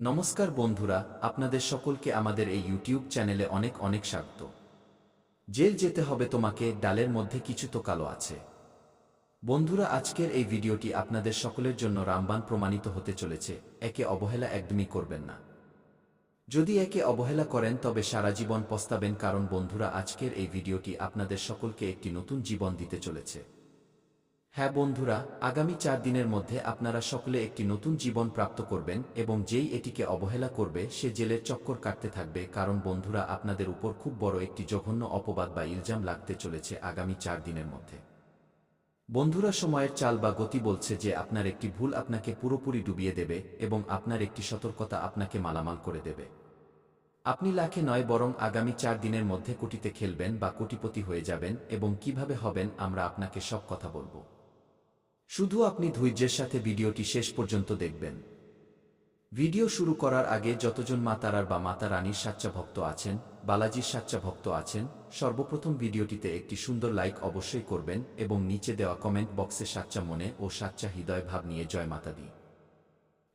নমস্কার বন্ধুরা, আপনাদের সকলকে আমাদের এই ইউটিউব চ্যানেলে অনেক অনেক স্বাগত। জেল যেতে হবে তোমাকে, ডালের মধ্যে কিছু তো কালো আছে। বন্ধুরা, আজকের এই ভিডিওটি আপনাদের সকলের জন্য রামবাণ প্রমাণিত হতে চলেছে। একে অবহেলা একদমই করবেন না। যদি একে অবহেলা করেন তবে সারা জীবন পস্তাবেন, কারণ বন্ধুরা, আজকের এই ভিডিওটি আপনাদের সকলকে একটি নতুন জীবন দিতে চলেছে। হ্যাঁ বন্ধুরা, আগামী 4 দিনের মধ্যে আপনারা সকলে একটি নতুন জীবন প্রাপ্ত করবেন এবং যেই এটিকে অবহেলা করবে সে জেলের চক্কর কাটতে থাকবে, কারণ বন্ধুরা, আপনাদের উপর খুব বড় একটি জঘন্য অপবাদ বা ইলজাম লাগতে চলেছে আগামী 4 দিনের মধ্যে। বন্ধুরা, সময়ের চাল বা গতি বলছে যে আপনার একটি ভুল আপনাকে পুরোপুরি ডুবিয়ে দেবে এবং আপনার একটি সতর্কতা আপনাকে মালামাল করে দেবে। আপনি লাখে নয় বরং আগামী 4 দিনের মধ্যে কোটিতে খেলবেন বা কোটিপতি হয়ে যাবেন, এবং কিভাবে হবেন আমরা আপনাকে সব কথা বলবো। শুধু আপনি ধৈর্যের সাথে ভিডিওটি শেষ পর্যন্ত দেখবেন। ভিডিও শুরু করার আগে যতজন মা তারার বা মাতা রানীর সাচ্চা ভক্ত আছেন, বালাজির সাচ্চা ভক্ত আছেন, সর্বপ্রথম ভিডিওটিতে একটি সুন্দর লাইক অবশ্যই করবেন এবং নিচে দেওয়া কমেন্ট বক্সে সাচ্চা মনে ও সাচ্চা হৃদয় ভাব নিয়ে জয় মাতা দি,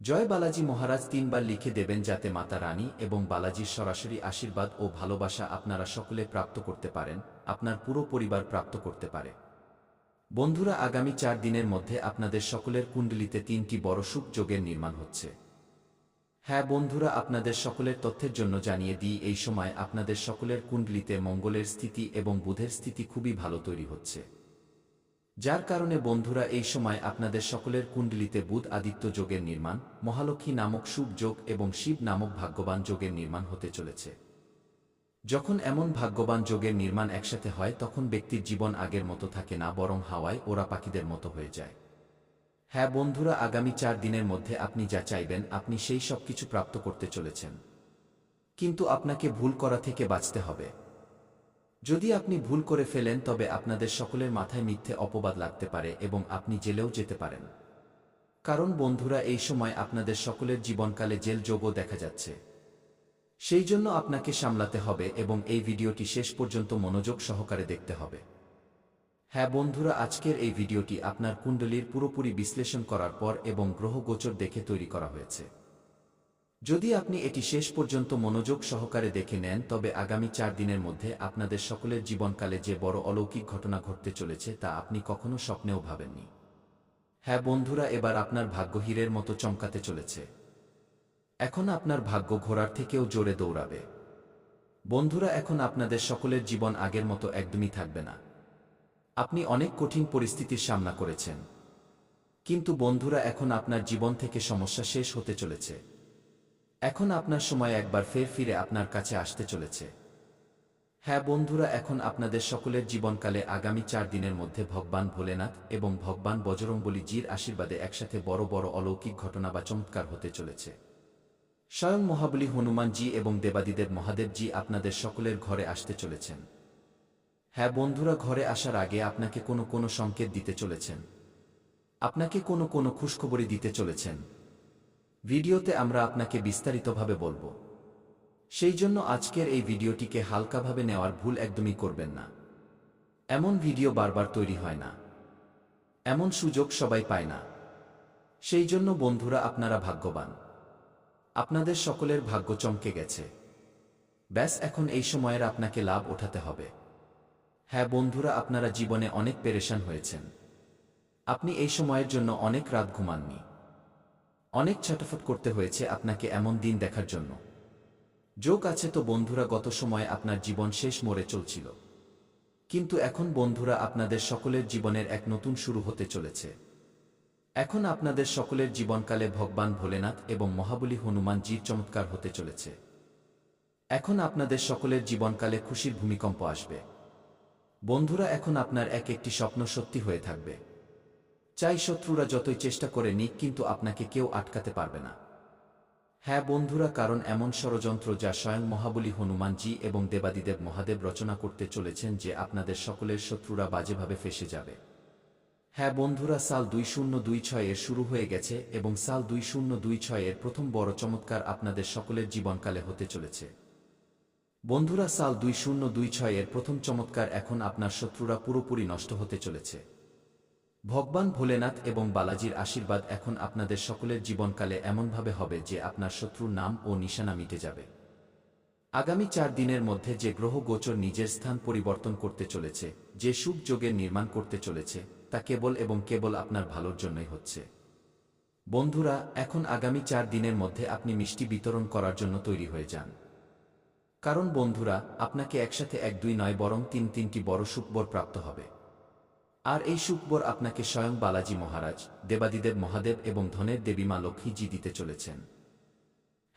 জয় বালাজি মহারাজ 3 বার লিখে দেবেন, যাতে মাতা রানী এবং বালাজির সরাসরি আশীর্বাদ ও ভালোবাসা আপনারা সকলে প্রাপ্ত করতে পারেন, আপনার পুরো পরিবার প্রাপ্ত করতে পারে। বন্ধুরা, আগামী 4 দিনের মধ্যে আপনাদের সকলের কুণ্ডলিতে 3টি বড় সুখ যোগের নির্মাণ হচ্ছে। হ্যাঁ বন্ধুরা, আপনাদের সকলের তথ্যের জন্য জানিয়ে দিই, এই সময় আপনাদের সকলের কুণ্ডলিতে মঙ্গলের স্থিতি এবং বুধের স্থিতি খুবই ভালো তৈরি হচ্ছে, যার কারণে বন্ধুরা এই সময় আপনাদের সকলের কুণ্ডলিতে বুধ আদিত্য যোগের নির্মাণ, মহালক্ষ্মী নামক শুভ যোগ এবং শিব নামক ভাগ্যবান যোগের নির্মাণ হতে চলেছে। যখন এমন ভাগ্যবান যোগের নির্মাণ একসাথে হয় তখন ব্যক্তির জীবন আগের মতো থাকে না, বরং হাওয়ায় ওরা পাখিদের মতো হয়ে যায়। হ্যাঁ বন্ধুরা, আগামী 4 দিনের মধ্যে আপনি যা চাইবেন আপনি সেই সব কিছু প্রাপ্ত করতে চলেছেন, কিন্তু আপনাকে ভুল করা থেকে বাঁচতে হবে। যদি আপনি ভুল করে ফেলেন তবে আপনাদের সকলের মাথায় মিথ্যে অপবাদ লাগতে পারে এবং আপনি জেলেও যেতে পারেন, কারণ বন্ধুরা এই সময় আপনাদের সকলের জীবনকালে জেল যোগও দেখা যাচ্ছে। সেই জন্য আপনাকে সামলাতে হবে এবং এই ভিডিওটি শেষ পর্যন্ত মনোযোগ সহকারে দেখতে হবে। হ্যাঁ বন্ধুরা, আজকের এই ভিডিওটি আপনার কুণ্ডলীর পুরোপুরি বিশ্লেষণ করার পর এবং গ্রহ গোচর দেখে তৈরি করা হয়েছে। যদি আপনি এটি শেষ পর্যন্ত মনোযোগ সহকারে দেখে নেন তবে আগামী 4 দিনের মধ্যে আপনাদের সকলের জীবনকালে যে বড় অলৌকিক ঘটনা ঘটতে চলেছে তা আপনি কখনো স্বপ্নেও ভাবেননি। হ্যাঁ বন্ধুরা, এবার আপনার ভাগ্য হীরের মতো চমকাতে চলেছে। এখন আপনার ভাগ্য ঘোড়ার থেকেও জোরে দৌড়াবে। বন্ধুরা, এখন আপনাদের সকলের জীবন আগের মতো একদমই থাকবে না। আপনি অনেক কঠিন পরিস্থিতির সামনা করেছেন, কিন্তু বন্ধুরা এখন আপনার জীবন থেকে সমস্যা শেষ হতে চলেছে। এখন আপনার সময় একবার ফের ফিরে আপনার কাছে আসতে চলেছে। হ্যাঁ বন্ধুরা, এখন আপনাদের সকলের জীবনকালে আগামী 4 দিনের মধ্যে ভগবান ভোলেনাথ এবং ভগবান বজরংবলী জির আশীর্বাদে একসাথে বড় বড় অলৌকিক ঘটনা বা চমৎকার হতে চলেছে। স্বয়ং মহাবলী হনুমানজি এবং দেবাদিদেব মহাদেবজি আপনাদের সকলের ঘরে আসতে চলেছেন। হ্যাঁ বন্ধুরা, ঘরে আসার আগে আপনাকে কোনো সংকেত দিতে চলেছেন, আপনাকে কোনো খুশখবরি দিতে চলেছেন। ভিডিওতে আমরা আপনাকে বিস্তারিতভাবে বলবো, সেই জন্য আজকের এই ভিডিওটিকে হালকাভাবে নেওয়ার ভুল একদমই করবেন না। এমন ভিডিও বারবার তৈরি হয় না, এমন সুযোগ সবাই পায় না। সেই জন্য বন্ধুরা আপনারা ভাগ্যবান, আপনাদের সকলের ভাগ্য চমকে গেছে। ব্যাস, এখন এই সময়ের আপনাকে লাভ ওঠাতে হবে। হ্যাঁ বন্ধুরা, আপনারা জীবনে অনেক পেরেশান হয়েছেন। আপনি এই সময়ের জন্য অনেক রাত ঘুমাননি, অনেক ছটফট করতে হয়েছে আপনাকে এমন দিন দেখার জন্য। যোগ আছে তো বন্ধুরা, গত সময়ে আপনার জীবন শেষ মোড়ে চলছিল, কিন্তু এখন বন্ধুরা আপনাদের সকলের জীবনের এক নতুন শুরু হতে চলেছে। এখন আপনাদের সকলের জীবনকালে ভগবান ভোলেনাথ এবং মহাবলী হনুমানজির চমৎকার হতে চলেছে। এখন আপনাদের সকলের জীবনকালে খুশির ভূমিকম্প আসবে। বন্ধুরা, এখন আপনার এক একটি স্বপ্ন সত্যি হয়ে থাকবে। চাই শত্রুরা যতই চেষ্টা করে নিক, কিন্তু আপনাকে কেউ আটকাতে পারবে না। হ্যাঁ বন্ধুরা, কারণ এমন ষড়যন্ত্র যা স্বয়ং মহাবলী হনুমানজি এবং দেবাদিদেব মহাদেব রচনা করতে চলেছেন যে আপনাদের সকলের শত্রুরা বাজেভাবে ফেঁসে যাবে। হ্যাঁ বন্ধুরা, সাল 2026 এর শুরু হয়ে গেছে এবং সাল 2026 এর প্রথম বড় চমৎকার আপনাদের সকলের জীবনকালে হতে চলেছে। বন্ধুরা, সাল 2026 এর প্রথম চমৎকার, এখন আপনার শত্রুরা পুরোপুরি নষ্ট হতে চলেছে। ভগবান ভোলেনাথ এবং বালাজির আশীর্বাদ এখন আপনাদের সকলের জীবনকালে এমনভাবে হবে যে আপনার শত্রুর নাম ও নিশানা মিটে যাবে। আগামী 4 দিনের মধ্যে যে গ্রহ গোচর নিজের স্থান পরিবর্তন করতে চলেছে, যে শুভ যোগের নির্মাণ করতে চলেছে, তা কেবল এবং কেবল আপনার ভালোর জন্যই হচ্ছে। বন্ধুরা, এখন আগামী 4 দিনের মধ্যে আপনি মিষ্টি বিতরণ করার জন্য তৈরি হয়ে যান। কারণ বন্ধুরা, আপনাকে একসাথে 1-2 নয় বরং 3টি বড় সুখবর প্রাপ্ত হবে। আর এই সুখবর আপনাকে স্বয়ং বালাজি মহারাজ, দেবাদিদেব মহাদেব এবং ধনের দেবী মা লক্ষ্মীজি দিতে চলেছেন।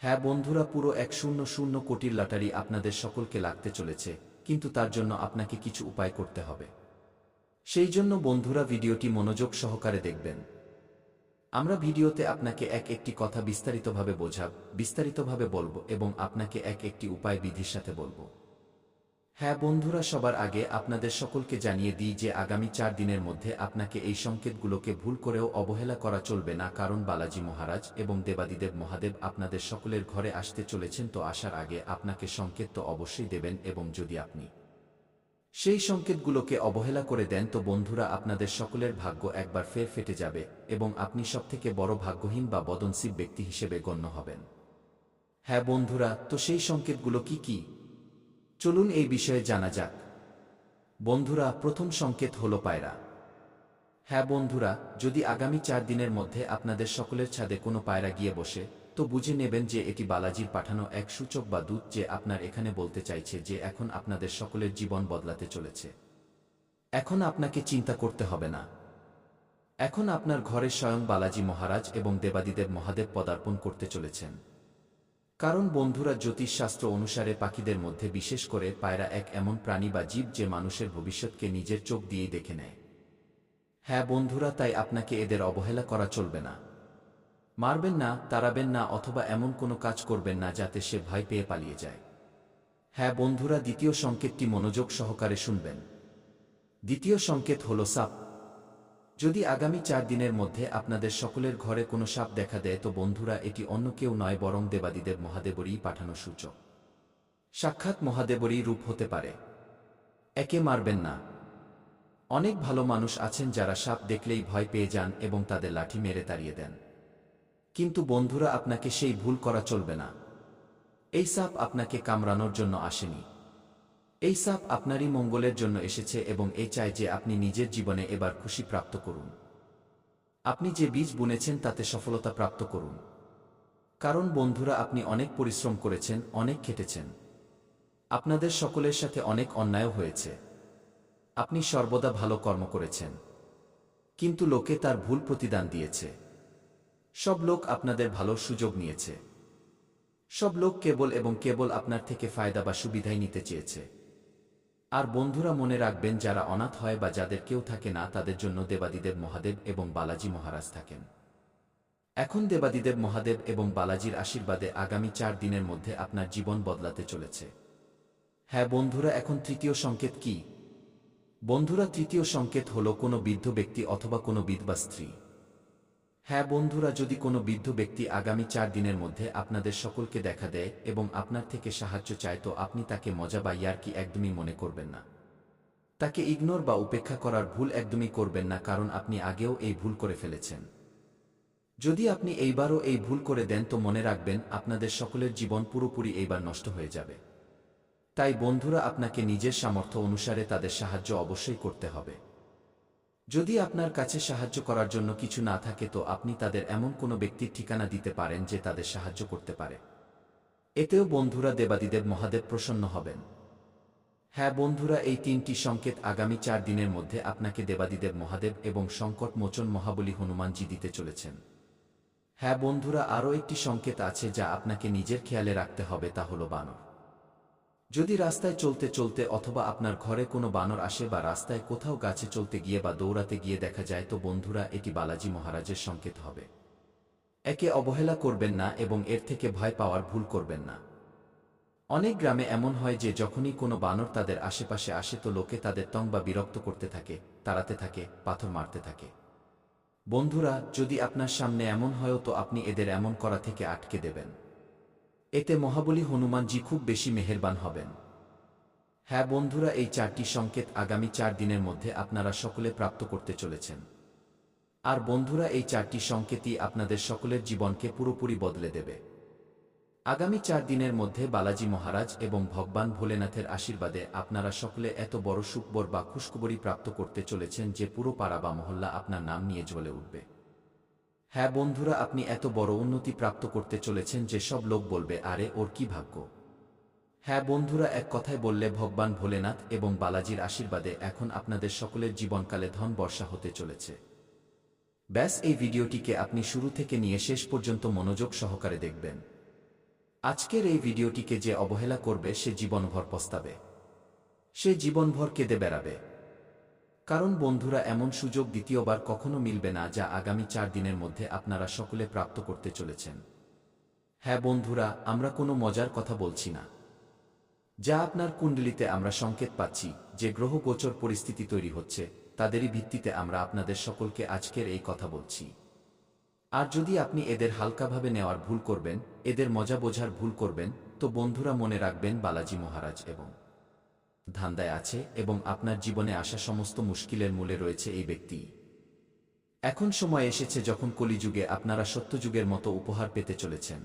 হ্যাঁ বন্ধুরা, পুরো 100 কোটির লটারি আপনাদের সকলকে লাগতে চলেছে, কিন্তু তার জন্য আপনাকে কিছু উপায় করতে হবে। সেই জন্য বন্ধুরা, ভিডিওটি মনোযোগ সহকারে দেখবেন। আমরা ভিডিওতে আপনাকে একটি কথা বিস্তারিতভাবে বলবো এবং আপনাকে একটি উপায় বিধির সাথে বলবো। হ্যাঁ বন্ধুরা, সবার আগে আপনাদের সকলকে জানিয়ে দিই যে আগামী 4 দিনের মধ্যে আপনাকে এই সংকেতগুলোকে ভুল করেও অবহেলা করা চলবে না, কারণ বালাজি মহারাজ এবং দেবাদিদেব মহাদেব আপনাদের সকলের ঘরে আসতে চলেছেন। তো আসার আগে আপনাকে সংকেত তো অবশ্যই দেবেন, এবং যদি আপনি সেই সংকেতগুলোকে অবহেলা করে দেন তো বন্ধুরা, আপনাদের সকলের ভাগ্য একবার ফের ফেটে যাবে এবং আপনি সবথেকে বড় ভাগ্যহীন বা বদনসিব ব্যক্তি হিসেবে গণ্য হবেন। হ্যাঁ বন্ধুরা, তো সেই সংকেতগুলো কি কি? চলুন এই বিষয়ে জানা যাক। বন্ধুরা, প্রথম সংকেত হলো পায়রা। হ্যাঁ বন্ধুরা, যদি আগামী 4 দিনের মধ্যে আপনাদের সকলের ছাদে কোনো পায়রা গিয়ে বসে, তো বুঝে নেবেন যে এটি বালাজির পাঠানো এক সূচক বা দূত, যে আপনার এখানে বলতে চাইছে যে এখন আপনাদের সকলের জীবন বদলাতে চলেছে। এখন আপনাকে চিন্তা করতে হবে না। এখন আপনার ঘরে স্বয়ং বালাজি মহারাজ এবং দেবাদিদেব মহাদেব পদার্পণ করতে চলেছেন। কারণ বন্ধুরা, জ্যোতিষশাস্ত্র অনুসারে পাখিদের মধ্যে বিশেষ করে পায়রা এক এমন প্রাণী বা জীব যে মানুষের ভবিষ্যৎকে নিজের চোখ দিয়েই দেখে নেয়। হ্যাঁ বন্ধুরা, তাই আপনাকে এদের অবহেলা করা চলবে না। মারবেন না, তাড়াবেন না, অথবা এমন কোনো কাজ করবেন না যাতে সে ভয় পেয়ে পালিয়ে যায়। হ্যাঁ বন্ধুরা, দ্বিতীয় সংকেতটি মনোযোগ সহকারে শুনবেন। দ্বিতীয় সংকেত হলো সাপ। যদি আগামী 4 দিনের মধ্যে আপনাদের সকলের ঘরে কোনো সাপ দেখা দেয় তো বন্ধুরা, এটি অন্য কেউ নয় বরং দেবাদিদেব মহাদেবেরই পাঠানো সূচক। সাক্ষাৎ মহাদেবেরই রূপ হতে পারে। একে মারবেন না। অনেক ভালো মানুষ আছেন যারা সাপ দেখলেই ভয় পেয়ে যান এবং তাদের লাঠি মেরে তাড়িয়ে দেন। কিন্তু বন্ধুরা, আপনাকে সেই ভুল করা চলবে না। এই সাপ আপনাকে কামড়ানোর জন্য আসেনি। এই সাপ আপনারই মঙ্গলের জন্য এসেছে এবং এই চায় যে আপনি নিজের জীবনে এবার খুশি প্রাপ্ত করুন। আপনি যে বীজ বুনেছেন তাতে সফলতা প্রাপ্ত করুন। কারণ বন্ধুরা, আপনি অনেক পরিশ্রম করেছেন, অনেক খেটেছেন। আপনাদের সকলের সাথে অনেক অন্যায় হয়েছে। আপনি সর্বদা ভালো কর্ম করেছেন, কিন্তু লোকে তার ভুল প্রতিদান দিয়েছে। সব লোক আপনাদের ভালোর সুযোগ নিয়েছে। সব লোক কেবল এবং কেবল আপনার থেকে ফায়দা বা সুবিধাই নিতে চেয়েছে। আর বন্ধুরা, মনে রাখবেন, যারা অনাথ হয় বা যাদের কেউ থাকে না তাদের জন্য দেবাদিদেব মহাদেব এবং বালাজি মহারাজ থাকেন। এখন দেবাদিদেব মহাদেব এবং বালাজির আশীর্বাদে আগামী 4 দিনের মধ্যে আপনার জীবন বদলাতে চলেছে। হ্যাঁ বন্ধুরা, এখন তৃতীয় সংকেত কি? বন্ধুরা, তৃতীয় সংকেত হলো কোনো বৃদ্ধ ব্যক্তি অথবা কোনো বিধবা স্ত্রী। হ্যাঁ বন্ধুরা, যদি কোনো বৃদ্ধ ব্যক্তি আগামী 4 দিনের মধ্যে আপনাদের সকলকে দেখা দেয় এবং আপনার থেকে সাহায্য চায় তো আপনি তাকে মজা বা ইয়ার্কি একদমই মনে করবেন না। তাকে ইগনোর বা উপেক্ষা করার ভুল একদমই করবেন না, কারণ আপনি আগেও এই ভুল করে ফেলেছেন। যদি আপনি এইবারও এই ভুল করে দেন তো মনে রাখবেন, আপনাদের সকলের জীবন পুরোপুরি এইবার নষ্ট হয়ে যাবে। তাই বন্ধুরা, আপনাকে নিজের সামর্থ্য অনুসারে তাদের সাহায্য অবশ্যই করতে হবে। যদি আপনার কাছে সাহায্য করার জন্য কিছু না থাকে তো আপনি তাদের এমন কোনো ব্যক্তির ঠিকানা দিতে পারেন যে তাদের সাহায্য করতে পারে। এতেও বন্ধুরা, দেবাদিদেব মহাদেব প্রসন্ন হবেন। হ্যাঁ বন্ধুরা, এই 3টি সংকেত আগামী 4 দিনের মধ্যে আপনাকে দেবাদিদেব মহাদেব এবং সংকট মোচন মহাবলী হনুমানজি দিতে চলেছেন। হ্যাঁ বন্ধুরা, আরও একটি সংকেত আছে যা আপনাকে নিজের খেয়ালে রাখতে হবে, তা হলো বানর। যদি রাস্তায় চলতে চলতে অথবা আপনার ঘরে কোনো বানর আসে বা রাস্তায় কোথাও গাছে চলতে গিয়ে বা দৌড়াতে গিয়ে দেখা যায় তো বন্ধুরা, এটি বালাজি মহারাজের সংকেত হবে। একে অবহেলা করবেন না এবং এর থেকে ভয় পাওয়ার ভুল করবেন না। অনেক গ্রামে এমন হয় যে যখনই কোনো বানর তাদের আশেপাশে আসে তো লোকে তাদের তং বা বিরক্ত করতে থাকে, তাড়াতে থাকে, পাথর মারতে থাকে। বন্ধুরা, যদি আপনার সামনে এমন হয় তো আপনি এদের এমন করা থেকে আটকে দেবেন। এতে মহাবলী হনুমানজি খুব বেশি মেহেরবান হবেন। হ্যাঁ বন্ধুরা, এই 4টি সংকেত আগামী 4 দিনের মধ্যে আপনারা সকলে প্রাপ্ত করতে চলেছেন। আর বন্ধুরা, এই 4টি সংকেতই আপনাদের সকলের জীবনকে পুরোপুরি বদলে দেবে। আগামী 4 দিনের মধ্যে বালাজি মহারাজ এবং ভগবান ভোলেনাথের আশীর্বাদে আপনারা সকলে এত বড় সুখবর বা খুশখবরি প্রাপ্ত করতে চলেছেন যে পুরো পাড়া বা মহল্লা আপনার নাম নিয়ে জ্বলে উঠবে। হ্যাঁ বন্ধুরা, আপনি এত বড় উন্নতি প্রাপ্ত করতে চলেছেন যে সব লোক বলবে, আরে ওর কি ভাগ্য। হ্যাঁ বন্ধুরা, এক কথায় বললে ভগবান ভোলেনাথ এবং বালাজির আশীর্বাদে এখন আপনাদের সকলের জীবনকালে ধন বর্ষা হতে চলেছে। ব্যাস, এই ভিডিওটিকে আপনি শুরু থেকে নিয়ে শেষ পর্যন্ত মনোযোগ সহকারে দেখবেন। আজকের এই ভিডিওটিকে যে অবহেলা করবে সে জীবনভর পস্তাবে, সে জীবনভর কেঁদে বেড়াবে। কারণ বন্ধুরা, এমন সুযোগ দ্বিতীয়বার কখনো মিলবে না যা আগামী 4 দিনের মধ্যে আপনারা সকলে প্রাপ্ত করতে চলেছেন। হ্যাঁ বন্ধুরা, আমরা কোনো মজার কথা বলছি না। যা আপনার কুণ্ডলিতে আমরা সংকেত পাচ্ছি, যে গ্রহ গোচর পরিস্থিতি তৈরি হচ্ছে, তাদেরই ভিত্তিতে আমরা আপনাদের সকলকে আজকের এই কথা বলছি। আর যদি আপনি এদের হালকাভাবে নেওয়ার ভুল করবেন, এদের মজা বোঝার ভুল করবেন, তো বন্ধুরা মনে রাখবেন বালাজি মহারাজ এবং ধান্দায় আছে এবং আপনার জীবনে আসা সমস্ত মুশকিলের মূলে রয়েছে এই ব্যক্তি। এখন সময় এসেছে যখন কলিযুগে আপনারা সত্যযুগের মতো উপহার পেতে চলেছেন।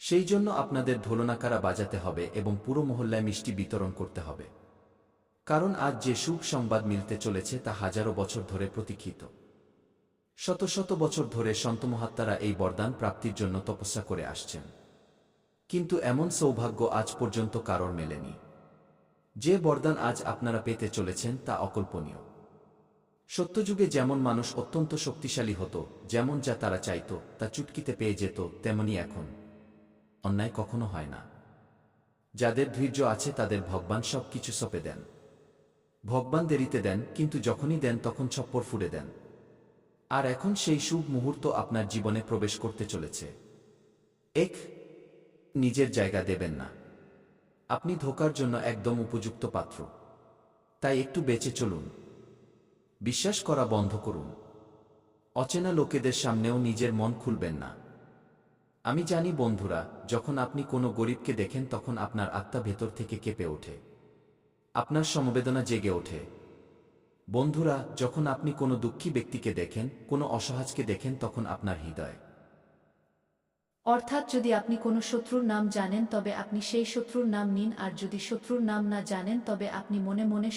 সেই জন্য আপনাদের ঢোলনাকারা বাজাতে হবে এবং পুরো মহল্লায় মিষ্টি বিতরণ করতে হবে। কারণ আজ যে শুভ সংবাদ মিলতে চলেছে তা হাজারো বছর ধরে প্রতীক্ষিত। শত শত বছর ধরে সন্তমহাত্মারা এই বরদান প্রাপ্তির জন্য তপস্যা করে আসছেন, কিন্তু এমন সৌভাগ্য আজ পর্যন্ত কারোর মেলেনি। যে বরদান আজ আপনারা পেতে চলেছেন তা অকল্পনীয়। সত্যযুগে যেমন মানুষ অত্যন্ত শক্তিশালী হতো, যেমন যা তারা চাইত তা চুটকিতে পেয়ে যেত, তেমনি এখন অন্যায় কখনো হয় না। যাদের ধৈর্য আছে তাদের ভগবান সব কিছু সঁপে দেন। ভগবান দেরিতে দেন, কিন্তু যখনই দেন তখন ছপ্পর ফুঁড়ে দেন। আর এখন সেই শুভ মুহূর্ত আপনার জীবনে প্রবেশ করতে চলেছে। নিজের জায়গা দেবেন না। আপনি ধোঁকার জন্য একদম উপযুক্ত পাত্র। তাই একটু বেঁচে চলুন। বিশ্বাস করা বন্ধ করুন। অচেনা লোকেদের সামনেও নিজের মন খুলবেন না। আমি জানি বন্ধুরা, যখন আপনি কোনো গরিবকে দেখেন তখন আপনার আত্মা ভেতর থেকে কেঁপে ওঠে, আপনার সমবেদনা জেগে ওঠে। বন্ধুরা, যখন আপনি কোনো দুঃখী ব্যক্তিকে দেখেন, কোনো অসহায়কে দেখেন, তখন আপনার হৃদয়, অর্থাৎ যদি আপনি কোনো শত্রুর নাম জানেন তবে আপনি সেই শত্রুর নাম নিন, আর যদি শত্রুর নাম না জানেন তবে আপনি মনে মনে